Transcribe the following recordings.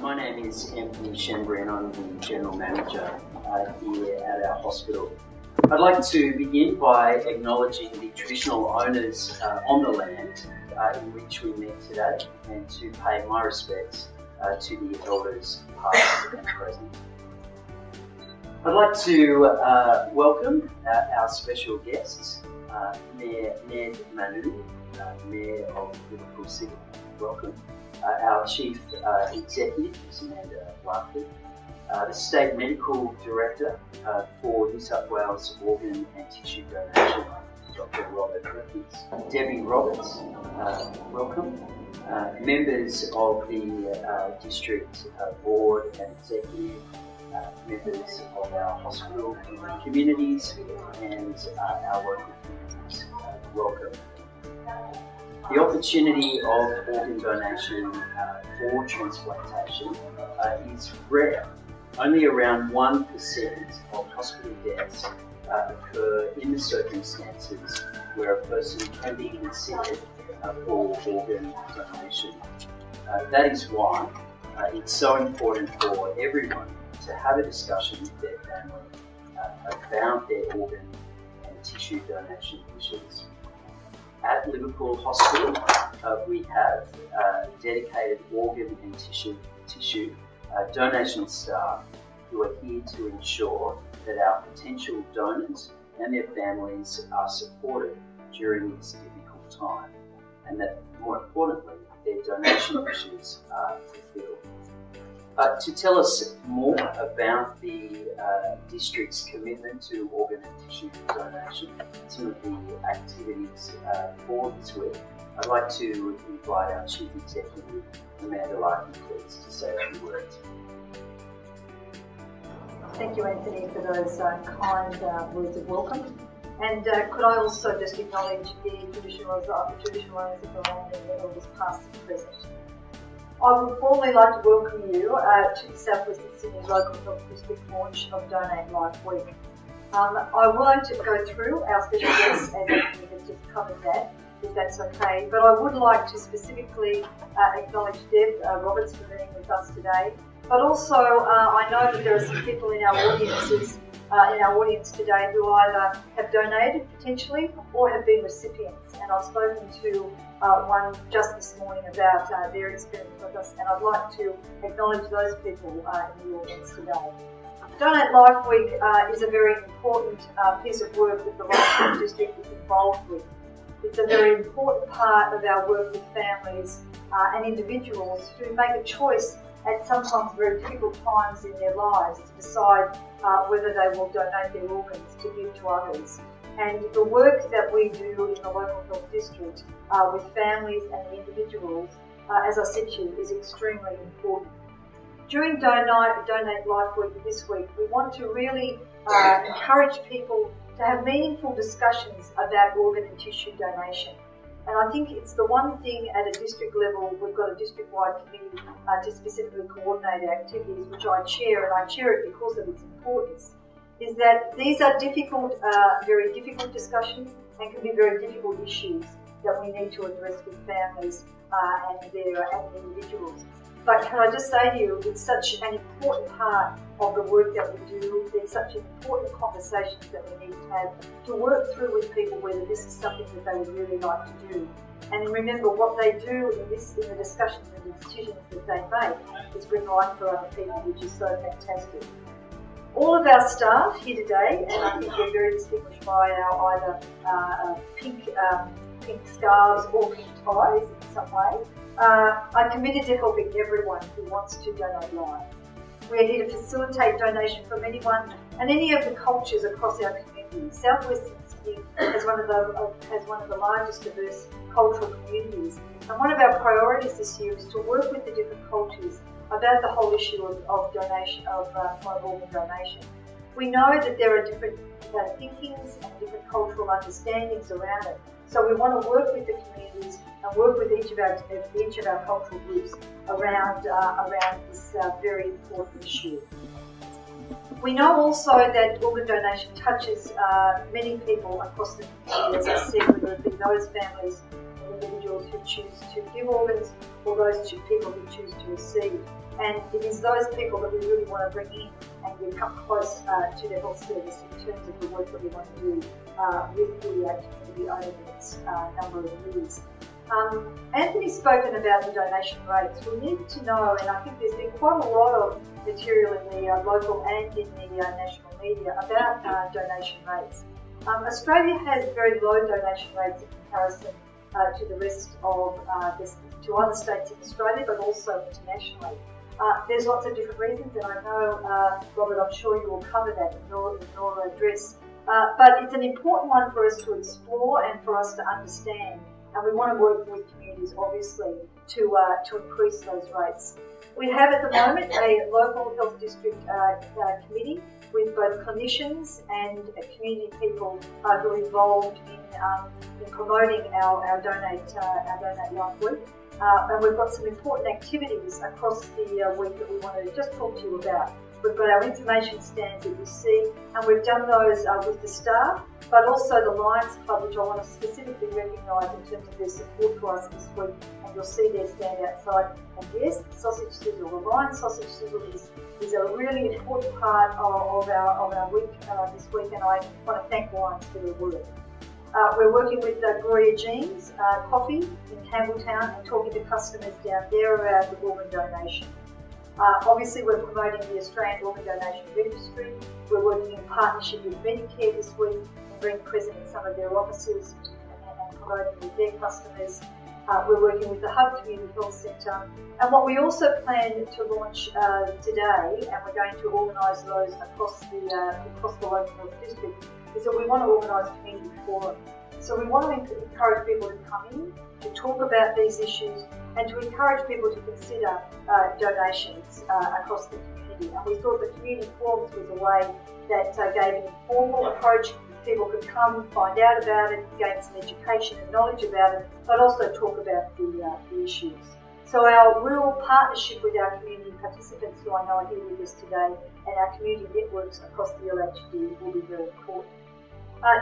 My name is Anthony Shembri and I'm the General Manager here at our hospital. I'd like to begin by acknowledging the traditional owners on the land in which we meet today and to pay my respects to the elders past and present. I'd like to welcome our special guests, Mayor Ned Manu, Mayor of Liverpool City. Welcome. Our Chief Executive, Amanda Larkin, the State Medical Director for New South Wales Organ and Tissue Donation, Dr. Robert Perkins, Debbie Roberts, welcome. Members of the District Board and Executive, members of our hospital communities and our local communities, welcome. The opportunity of organ donation for transplantation is rare. Only around 1% of hospital deaths occur in the circumstances where a person can be considered for organ donation. That is why it's so important for everyone to have a discussion with their family about their organ and tissue donation issues. At Liverpool Hospital, we have dedicated organ and tissue donation staff who are here to ensure that our potential donors and their families are supported during this difficult time, and that, more importantly, their donation wishes are fulfilled. To tell us more about the District's commitment to organ and tissue donation, some of the activities for this week, I'd like to invite our Chief Executive, Amanda Larkin, please, to say a few words. Thank you, Anthony, for those kind words of welcome. And could I also just acknowledge the traditional owners of the land and the elders past and present. I would formally like to welcome you to the South Western Sydney Local Health District launch of Donate Life Week. I won't go through our special guests, as Anthony has just covered that, if that's okay, but I would like to specifically acknowledge Deb Roberts for being with us today. But also, I know that there are some people in our audience today who either have donated potentially or have been recipients, and I've spoken to one just this morning about their experience with us, and I'd like to acknowledge those people in the audience today. Donate Life Week is a very important piece of work that the Local District is involved with. It's a very important part of our work with families and individuals who make a choice at sometimes very difficult times in their lives to decide whether they will donate their organs to give to others. And the work that we do in the Local Health District with families and the individuals, as I said to you, is extremely important. During Donate Life Week this week, we want to really encourage people to have meaningful discussions about organ and tissue donation. And I think it's the one thing at a district level, we've got a district-wide committee to specifically coordinate activities, which I chair, and I chair it because of its importance, is that these are difficult, very difficult discussions and can be very difficult issues that we need to address with families and individuals. But can I just say to you, it's such an important part of the work that we do. There's such important conversations that we need to have to work through with people whether this is something that they would really like to do. And remember, what they do in the discussions and the decisions that they make is bring life for other people, which is so fantastic. All of our staff here today, and I think they're very distinguished by our either pink scarves or pink ties in some way, are committed to helping everyone who wants to donate life. We are here to facilitate donation from anyone and any of the cultures across our community. South Western Sydney has one of the largest diverse cultural communities, and one of our priorities this year is to work with the different cultures about the whole issue of donation, of organ donation. We know that there are different thinkings and different cultural understandings around it, so we want to work with the communities and work with each of our cultural groups around this very important issue. We know also that organ donation touches many people across the community, as I said, whether it be those families and individuals who choose to give organs or those people who choose to receive. And it is those people that we really want to bring in and become close to the health service in terms of the work that we want to do with the community over the next number of years. Anthony's spoken about the donation rates. We need to know, and I think there's been quite a lot of material in the local and in the national media about donation rates. Australia has very low donation rates in comparison to the rest of to other states in Australia, but also internationally. There's lots of different reasons, and I know, Robert, I'm sure you will cover that in your address. But it's an important one for us to explore and for us to understand, and we want to work with communities, obviously, to increase those rates. We have at the moment a local health district committee with both clinicians and community people who are involved in promoting our Donate Life Week. And we've got some important activities across the week that we want to just talk to you about. We've got our information stands that you see, and we've done those with the staff, but also the Lions Club, which I want to specifically recognise in terms of their support to us this week, and you'll see their stand outside. And yes, the sausage sizzle, the Lion sausage sizzle is a really important part of our week this week, and I want to thank Lions for their work. We're working with Gloria Jean's Coffee in Campbelltown and talking to customers down there around the organ donation. Obviously, we're promoting the Australian Organ Donation Registry. We're working in partnership with Medicare this week and being present in some of their offices and promoting with their customers. We're working with the Hub Community Health Centre. And what we also plan to launch today, and we're going to organise those across the local health district, is that we want to organise community forums. So we want to encourage people to come in, to talk about these issues, and to encourage people to consider donations across the community. And we thought the community forums was a way that gave an informal approach. People could come, find out about it, gain some education and knowledge about it, but also talk about the issues. So our real partnership with our community participants, who I know are here with us today, and our community networks across the LHD will be very important.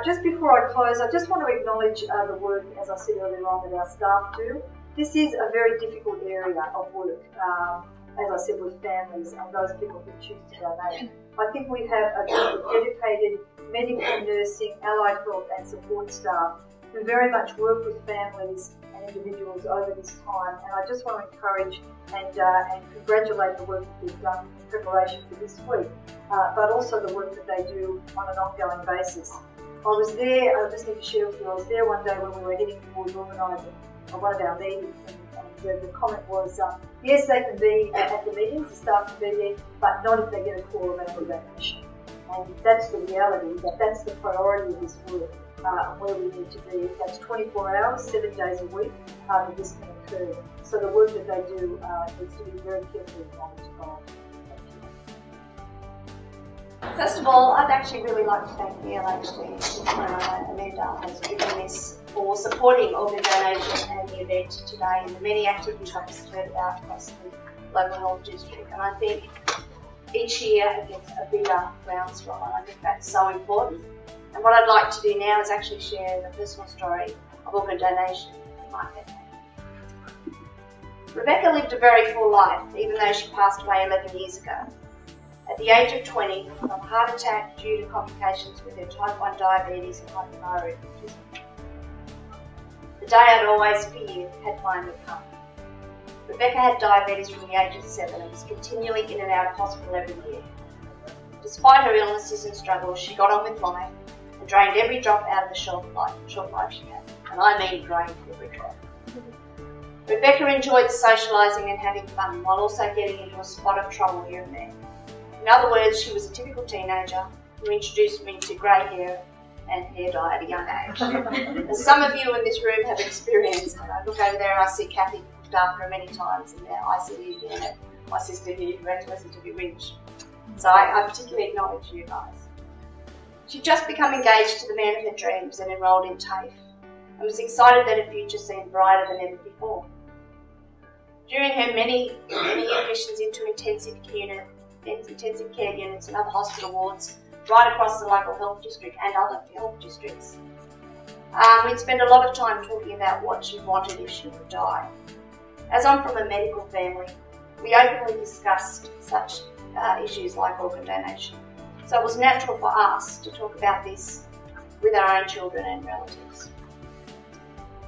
Just before I close, I just want to acknowledge the work, as I said earlier on, that our staff do. This is a very difficult area of work, as I said, with families and those people who choose to donate. I think we have a group of dedicated medical, nursing, allied health and support staff who very much work with families and individuals over this time, and I just want to encourage and congratulate the work that they've done in preparation for this week, but also the work that they do on an ongoing basis. I was there, I just need to share with you, I was there one day when we were heading towards organising one of our meetings, and the comment was, yes, they can be at the meetings, the staff can be there, but not if they get a call about the donation. And that's the reality, that's the priority of this work, and where we need to be. That's 24 hours, 7 days a week, that this can occur. So the work that they do needs to be very carefully managed by. First of all, I'd actually really like to thank the LHD, Amanda has given this for supporting organ donation and the event today and the many activities I've just heard about across the local health district. And I think each year it gets a bigger groundswell, and I think that's so important. And what I'd like to do now is actually share the personal story of organ donation in my family. Rebecca lived a very full life, even though she passed away 11 years ago. At the age of 20, from a heart attack due to complications with her type 1 diabetes and hypothyroidism. The day I'd always feared had finally come. Rebecca had diabetes from the age of 7 and was continually in and out of hospital every year. Despite her illnesses and struggles, she got on with life and drained every drop out of the short life she had. And I mean drained every drop. Rebecca enjoyed socialising and having fun, while also getting into a spot of trouble here and there. In other words, she was a typical teenager who introduced me to grey hair and hair dye at a young age. As some of you in this room have experienced, and I look over there and I see Kathy looked after her many times, and now I sit here again and my sister here who had to listen to me whinge. So I particularly acknowledge you guys. She'd just become engaged to the man of her dreams and enrolled in TAFE, and was excited that her future seemed brighter than ever before. During her many admissions into intensive care units and other hospital wards right across the local health district and other health districts, We'd spend a lot of time talking about what she wanted if she would die. As I'm from a medical family, we openly discussed such issues like organ donation. So it was natural for us to talk about this with our own children and relatives.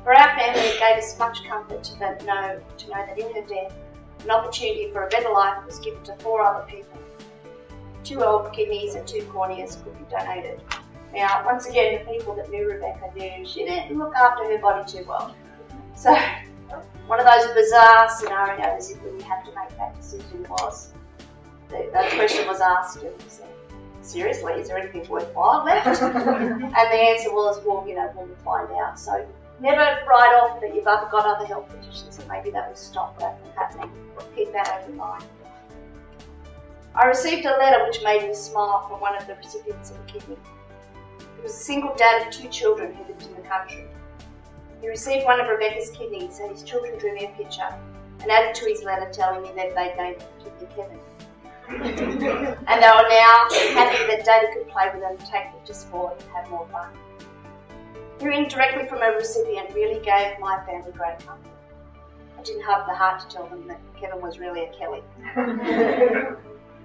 For our family, it gave us much comfort to know that in her death, an opportunity for a better life was given to 4 other people. 2 old kidneys and 2 corneas could be donated. Now, once again, the people that knew Rebecca knew she didn't look after her body too well. So, one of those bizarre scenarios if we had to make that decision was, that question was asked and we said, seriously, is there anything worthwhile left? And the answer was, well, we'll find out. So never write off that you've got other health conditions and maybe that will stop that from happening. Keep that open mind. I received a letter which made me smile from one of the recipients of a kidney. He was a single dad of 2 children who lived in the country. He received one of Rebecca's kidneys and his children drew me a picture and added to his letter telling me that they gave the kidney Kevin. And they were now happy that Daddy could play with them, take them to sport and have more fun. Hearing directly from a recipient really gave my family great comfort. I didn't have the heart to tell them that Kevin was really a Kelly.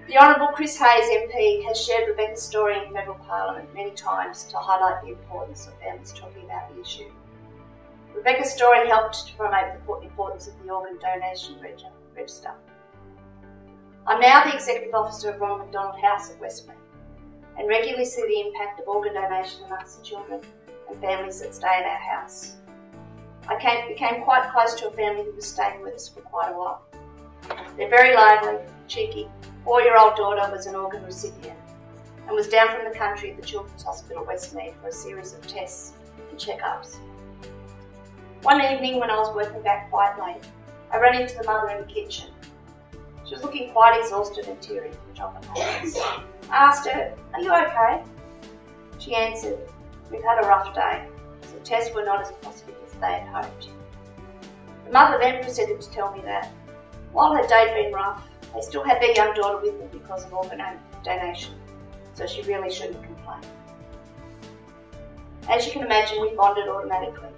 The Honourable Chris Hayes MP has shared Rebecca's story in Federal Parliament many times to highlight the importance of families talking about the issue. Rebecca's story helped to promote the importance of the Organ Donation Register. I'm now the Executive Officer of Ronald McDonald House at Westmead and regularly see the impact of organ donation amongst the children and families that stay at our house. I became quite close to a family who was staying with us for quite a while. They're very lively, cheeky. 4-year-old daughter was an organ recipient and was down from the country at the Children's Hospital Westmead for a series of tests and checkups. One evening when I was working back quite late, I ran into the mother in the kitchen. She was looking quite exhausted and teary, which often happens. I asked her, "Are you okay?" She answered, "We've had a rough day, so tests were not as positive as they had hoped." The mother then proceeded to tell me that, while her day had been rough, they still had their young daughter with them because of organ donation, so she really shouldn't complain. As you can imagine, we bonded automatically.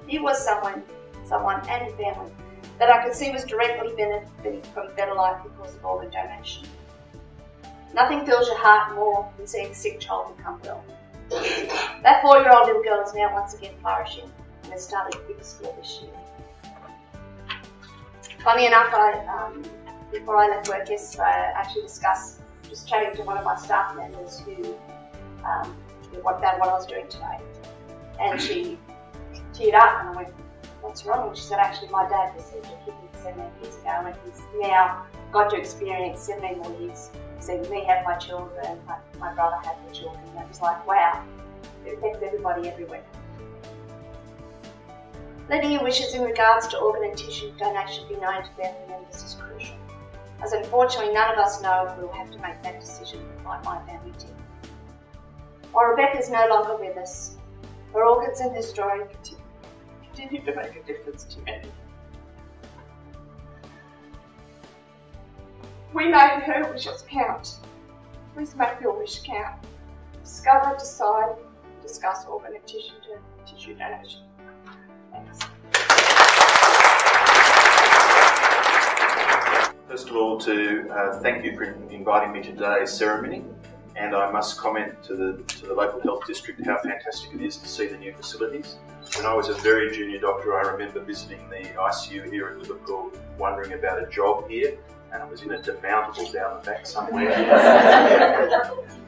Here was someone and a family that I could see was directly benefiting from a better life because of organ donation. Nothing fills your heart more than seeing a sick child become well. That 4-year-old little girl is now once again flourishing and has started a big school this year. Funny enough, before I left work yesterday, I actually discussed, just chatting to one of my staff members who, about what I was doing today. And she teared up and I went, "What's wrong?" And she said, "Actually, my dad received a kidney 17 years ago and he's now got to experience 17 more years. He said, me have my children, my brother had the children." And it was like, wow, it affects everybody everywhere. Letting your wishes in regards to organ and tissue donation be known to family members is crucial, as unfortunately none of us know if we will have to make that decision like my family did. While Rebecca is no longer with us, her organs and her story continue to make a difference to many. We made her wishes count. Please make your wish count. Discover, decide, discuss organ and tissue donation. Thanks. First of all, to thank you for inviting me to today's ceremony, and I must comment to the local health district how fantastic it is to see the new facilities. When I was a very junior doctor, I remember visiting the ICU here at Liverpool, wondering about a job here, and it was in a demountable down the back somewhere.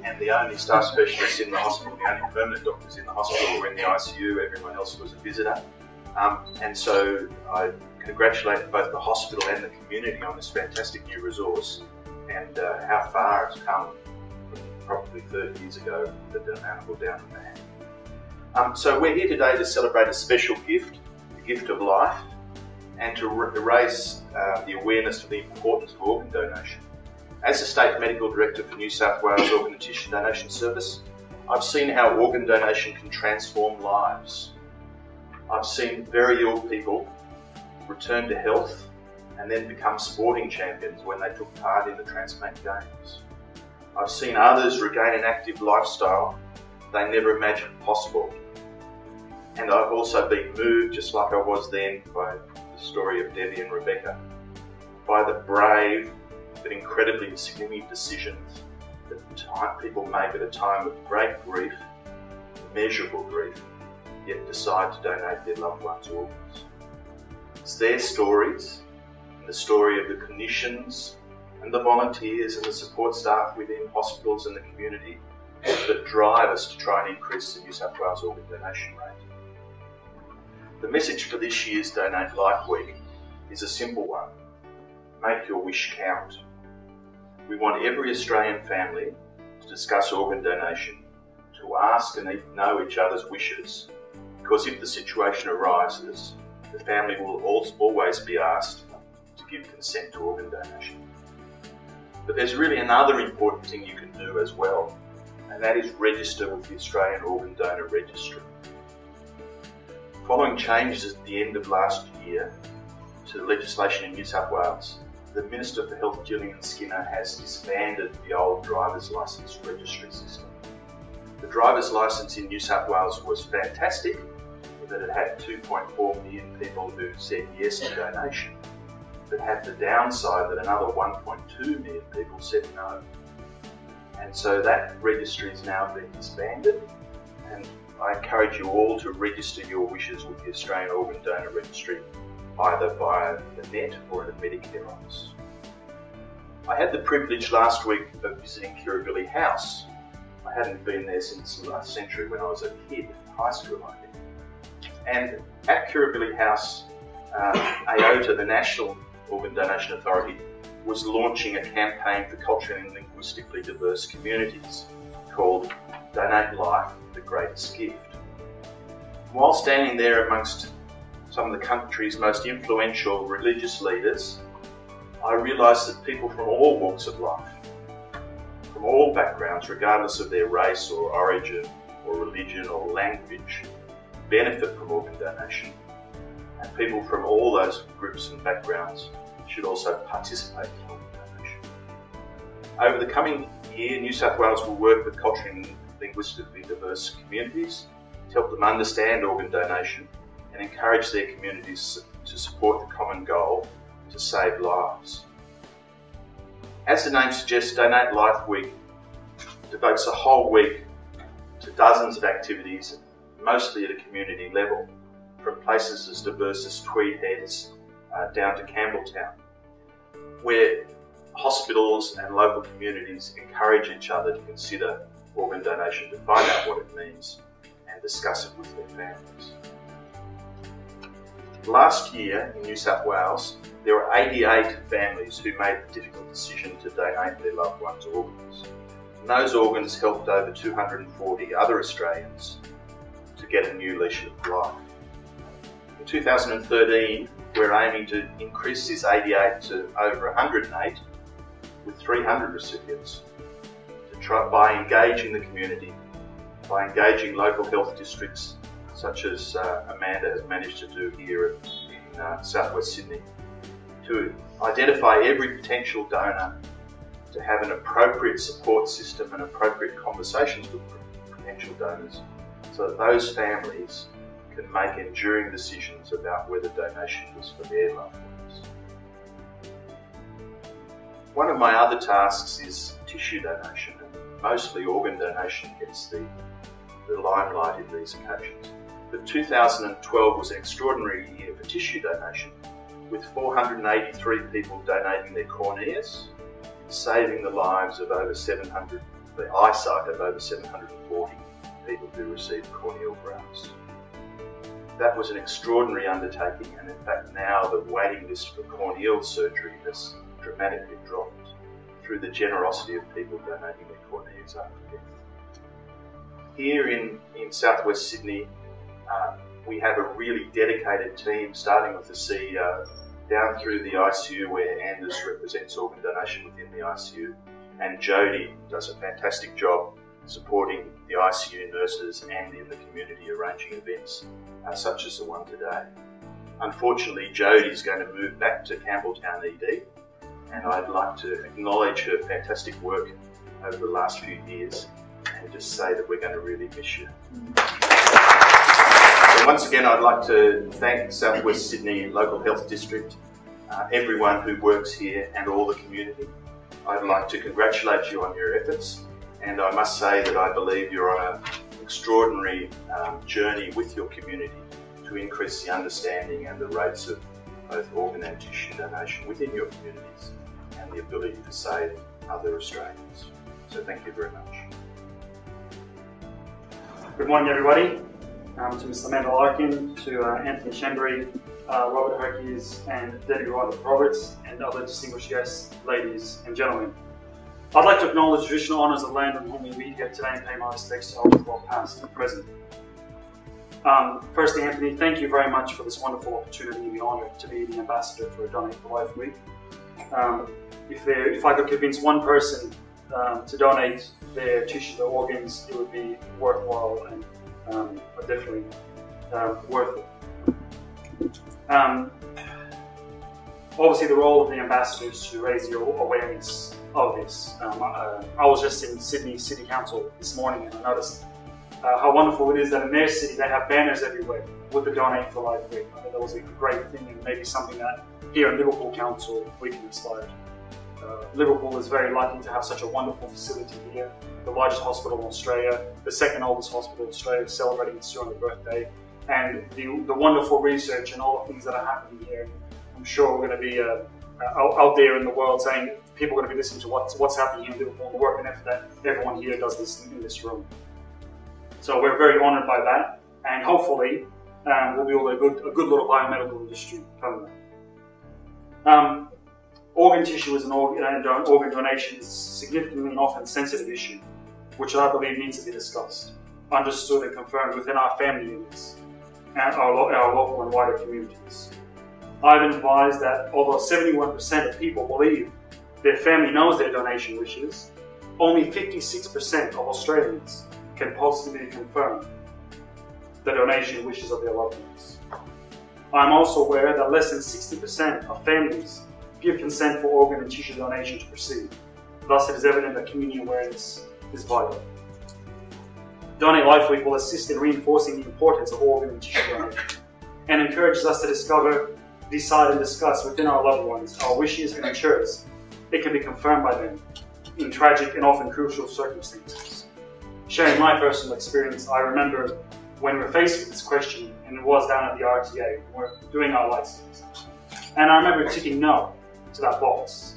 And the only staff specialists in the hospital, the only permanent doctors in the hospital were in the ICU, everyone else was a visitor. And so I congratulate both the hospital and the community on this fantastic new resource and how far it's come from probably 30 years ago, the demountable down the back. So we're here today to celebrate a special gift, the gift of life, and to raise the awareness of the importance of organ donation. As the State Medical Director for New South Wales Organ and Tissue Donation Service, I've seen how organ donation can transform lives. I've seen very ill people return to health and then become sporting champions when they took part in the transplant games. I've seen others regain an active lifestyle they never imagined possible. And I've also been moved, just like I was then, by the story of Debbie and Rebecca, by the brave but incredibly significant decisions that people make at a time of great grief, immeasurable grief, yet decide to donate their loved ones' organs. It's their stories, and the story of the clinicians and the volunteers and the support staff within hospitals and the community that drive us to try and increase the New South Wales organ donation rate. The message for this year's Donate Life Week is a simple one. Make your wish count. We want every Australian family to discuss organ donation, to ask and know each other's wishes, because if the situation arises, the family will always be asked to give consent to organ donation. But there's really another important thing you can do as well, and that is register with the Australian Organ Donor Registry. Following changes at the end of last year to the legislation in New South Wales, the Minister for Health, Gillian Skinner, has disbanded the old driver's licence registry system. The driver's licence in New South Wales was fantastic, in that it had 2.4 million people who said yes to donation, but had the downside that another 1.2 million people said no. And so that registry has now been disbanded, and I encourage you all to register your wishes with the Australian Organ Donor Registry, either via the net or in a Medicare office. I had the privilege last week of visiting Kirribilli House. I hadn't been there since the last century when I was a kid, high school I think. And at Kirribilli House, AOTA, the National Organ Donation Authority, was launching a campaign for culturally and linguistically diverse communities called Donate Life, the Greatest Gift. While standing there amongst some of the country's most influential religious leaders, I realised that people from all walks of life, from all backgrounds, regardless of their race or origin or religion or language, benefit from organ donation, and people from all those groups and backgrounds should also participate in organ donation. Over the coming year, New South Wales will work with culturally and linguistically diverse communities to help them understand organ donation and encourage their communities to support the common goal to save lives. As the name suggests, Donate Life Week devotes a whole week to dozens of activities, mostly at a community level, from places as diverse as Tweed Heads down to Campbelltown, where hospitals and local communities encourage each other to consider organ donation, to find out what it means and discuss it with their families. Last year in New South Wales, there were 88 families who made the difficult decision to donate their loved ones' organs. And those organs helped over 240 other Australians to get a new leash of life. In 2013, we're aiming to increase this 88 to over 108 with 300 recipients to try by engaging the community, by engaging local health districts such as Amanda has managed to do here in southwest Sydney, to identify every potential donor, to have an appropriate support system and appropriate conversations with potential donors so that those families can make enduring decisions about whether donation was for their loved ones. One of my other tasks is tissue donation, and mostly organ donation gets the limelight in these occasions. But 2012 was an extraordinary year for tissue donation, with 483 people donating their corneas, saving the lives of over 700, the eyesight of over 740 people who received corneal grafts. That was an extraordinary undertaking, and in fact now the waiting list for corneal surgery has dramatically dropped through the generosity of people donating their corneas after death. Here in southwest Sydney, we have a really dedicated team, starting with the CEO, down through the ICU where Anders represents organ donation within the ICU, and Jody does a fantastic job supporting the ICU nurses and in the community arranging events such as the one today. Unfortunately, Jody's going to move back to Campbelltown ED, and I'd like to acknowledge her fantastic work over the last few years and just say that we're going to really miss you. Once again, I'd like to thank South West Sydney Local Health District, everyone who works here and all the community. I'd like to congratulate you on your efforts, and I must say that I believe you're on an extraordinary journey with your community to increase the understanding and the rates of both organ and tissue donation within your communities and the ability to save other Australians. So thank you very much. Good morning, everybody. To Mr. Amanda Larkin, to Anthony Shenbury, Robert Herkies, and Debbie Roberts, and other distinguished guests, ladies and gentlemen. I'd like to acknowledge the traditional honours of the land on whom we meet here today and pay my respects to elders both past and present. Firstly, Anthony, thank you very much for this wonderful opportunity and the honour to be the ambassador for Donate for Life Week. If I could convince one person to donate their tissue, their organs, it would be worthwhile and definitely worth it. Obviously, the role of the ambassador is to raise your awareness of this. I was just in Sydney City Council this morning, and I noticed how wonderful it is that in their city they have banners everywhere with the Donate for Life Week. I thought that was a great thing, and maybe something that here in Liverpool Council we can inspire. Liverpool is very lucky to have such a wonderful facility here, the largest hospital in Australia, the second oldest hospital in Australia, celebrating its 200th birthday, and the wonderful research and all the things that are happening here. I'm sure we're going to be out there in the world saying people are going to be listening to what's happening here in Liverpool and the work and effort that everyone here does this in this room. So we're very honoured by that, and hopefully we'll build a good little biomedical industry from there. Organ tissue and organ donation is a significantly and often sensitive issue, which I believe needs to be discussed, understood and confirmed within our family units and our local and wider communities. I've advised that although 71% of people believe their family knows their donation wishes, only 56% of Australians can positively confirm the donation wishes of their loved ones. I'm also aware that less than 60% of families give consent for organ and tissue donation to proceed. Thus, it is evident that community awareness is vital. Donate Life Week will assist in reinforcing the importance of organ and tissue donation and encourages us to discover, decide and discuss within our loved ones our wishes and ensures it can be confirmed by them in tragic and often crucial circumstances. Sharing my personal experience, I remember when we were faced with this question, and it was down at the RTA, we were doing our license. And I remember ticking no to that box.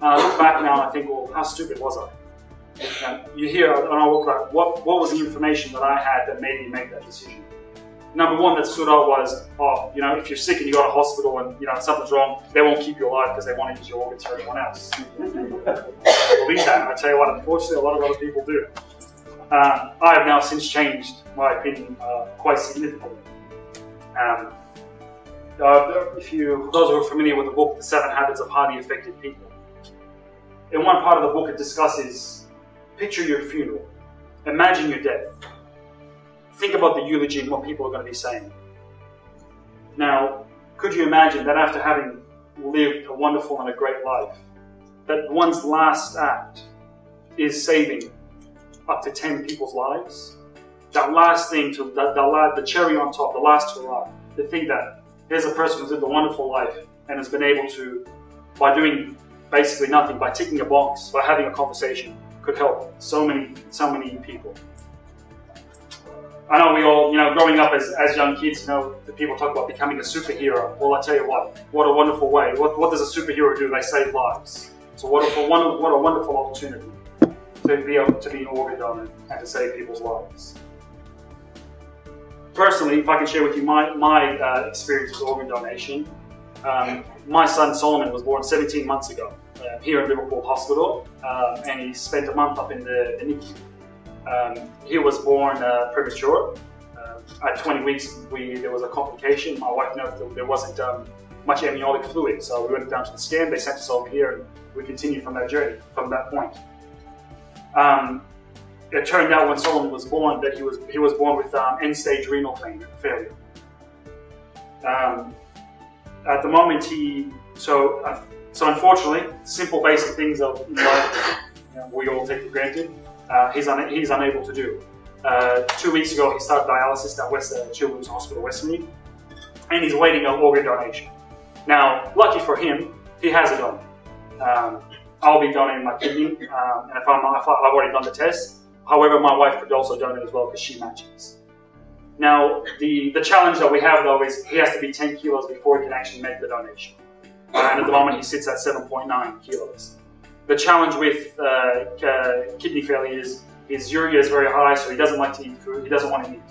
And I look back now and I think, well, how stupid was I? And you hear, and I look like, what was the information that I had that made me make that decision? Number one that stood out was, if you're sick and you go to hospital and something's wrong, they won't keep you alive because they want to use your organs for everyone else. I believe that, and I tell you what, unfortunately, a lot of other people do. I have now since changed my opinion quite significantly. Those who are familiar with the book, The 7 Habits of Highly Effective People, in one part of the book it discusses, picture your funeral, imagine your death, think about the eulogy and what people are going to be saying. Now, could you imagine that after having lived a wonderful and a great life, that one's last act is saving up to 10 people's lives? That last thing, the cherry on top, the last hurrah, to think that here's a person who's lived a wonderful life and has been able to, by doing basically nothing, by ticking a box, by having a conversation, could help so many people. I know we all, growing up as young kids, the people talk about becoming a superhero. Well, I tell you what a wonderful way. What does a superhero do? They save lives. So what a wonderful opportunity to be able to be an organ donor and to save people's lives. Personally, if I can share with you my experience with organ donation, my son Solomon was born 17 months ago here in Liverpool Hospital, and he spent a month up in the NICU. He was born premature. At 20 weeks, there was a complication. My wife noticed that there wasn't much amniotic fluid, so we went down to the scan. They sent us over here, and we continued from that journey, from that point. It turned out when Solomon was born that he was born with end-stage renal failure. At the moment, so unfortunately, simple basic things of life we all take for granted. He's unable to do. 2 weeks ago, he started dialysis at Children's Hospital Westmead, and he's waiting on organ donation. Now, lucky for him, he has a donor. I'll be donating my kidney, and if I've already done the test. However, my wife could also donate as well because she matches. Now, the challenge that we have though is he has to be 10 kilos before he can actually make the donation. And at the moment, he sits at 7.9 kilos. The challenge with kidney failure is his urea is very high, so he doesn't like to eat food. He doesn't want to eat,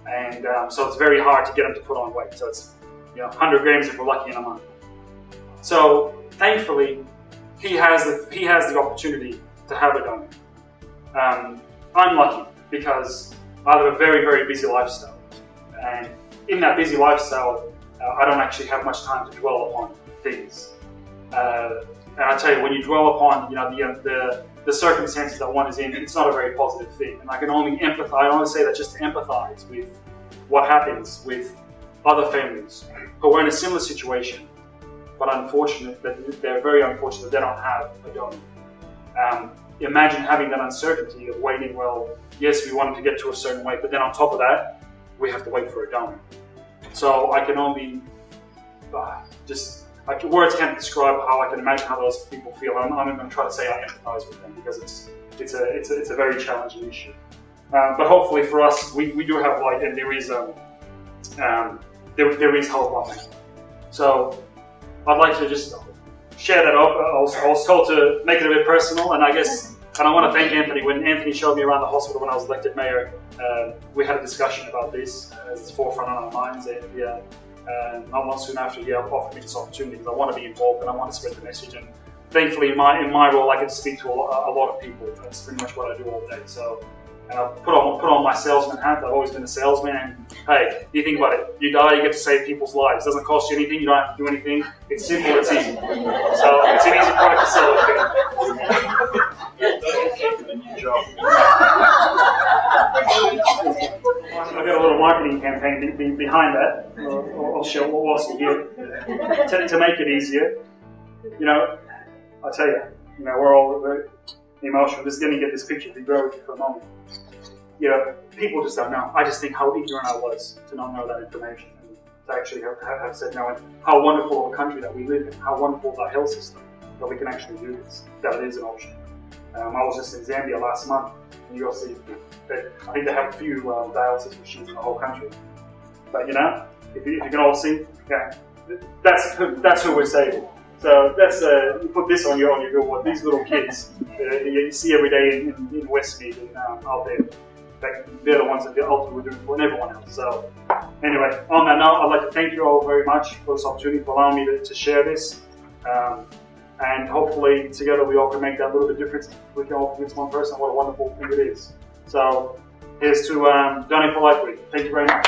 and so it's very hard to get him to put on weight. So it's 100 grams if we're lucky in a month. So thankfully, he has the opportunity to have a donor. I'm lucky because I have a very, very busy lifestyle, and in that busy lifestyle, I don't actually have much time to dwell upon things. And I tell you, when you dwell upon the circumstances that one is in, it's not a very positive thing. And I can only empathize. I only say that just to empathize with what happens with other families who are in a similar situation, but they're very unfortunate that they don't have a donor. Imagine having that uncertainty of waiting. Well, yes, we want to get to a certain weight, but then on top of that, we have to wait for a donor. So I can only words can't describe how I can imagine how those people feel. I'm going to try to say I empathize with them because it's a very challenging issue. But hopefully for us, we do have light, and there is hope on that. So I'd like to just share that up. I was told to make it a bit personal, and I want to thank Anthony. When Anthony showed me around the hospital when I was elected mayor, we had a discussion about this as it's forefront on our minds, and not long soon after he offered me this opportunity because I want to be involved and I want to spread the message. And thankfully, in my role, I get to speak to a lot of people. That's pretty much what I do all day. So. And I put on my salesman hat. I've always been a salesman. And hey, you think about it. You die, you get to save people's lives. It doesn't cost you anything. You don't have to do anything. It's simple. It's easy. So it's an easy product to sell. I've got a little marketing campaign behind that. I'll show what else we here to make it easier. I tell you, we're all very emotional. Just going to get this picture to grow with you for a moment. People just don't know. I just think how ignorant I was to not know that information, and to actually have said no, and how wonderful of a country that we live in, how wonderful is our health system, that we can actually do this, that it is an option. I was just in Zambia last month, and you'll see that I think they have a few dialysis machines in the whole country. But if you can all see, that's who we're saving. So that's you put this on your billboard. These little kids you see every day in Westmead and out there. They're the ones that ultimately we're doing for everyone else. So anyway, on that note, I'd like to thank you all very much for this opportunity, for allowing me to share this. And hopefully together we all can make that little bit of difference. We can all convince one person what a wonderful thing it is. So here's to Donate for Life Week. Thank you very much.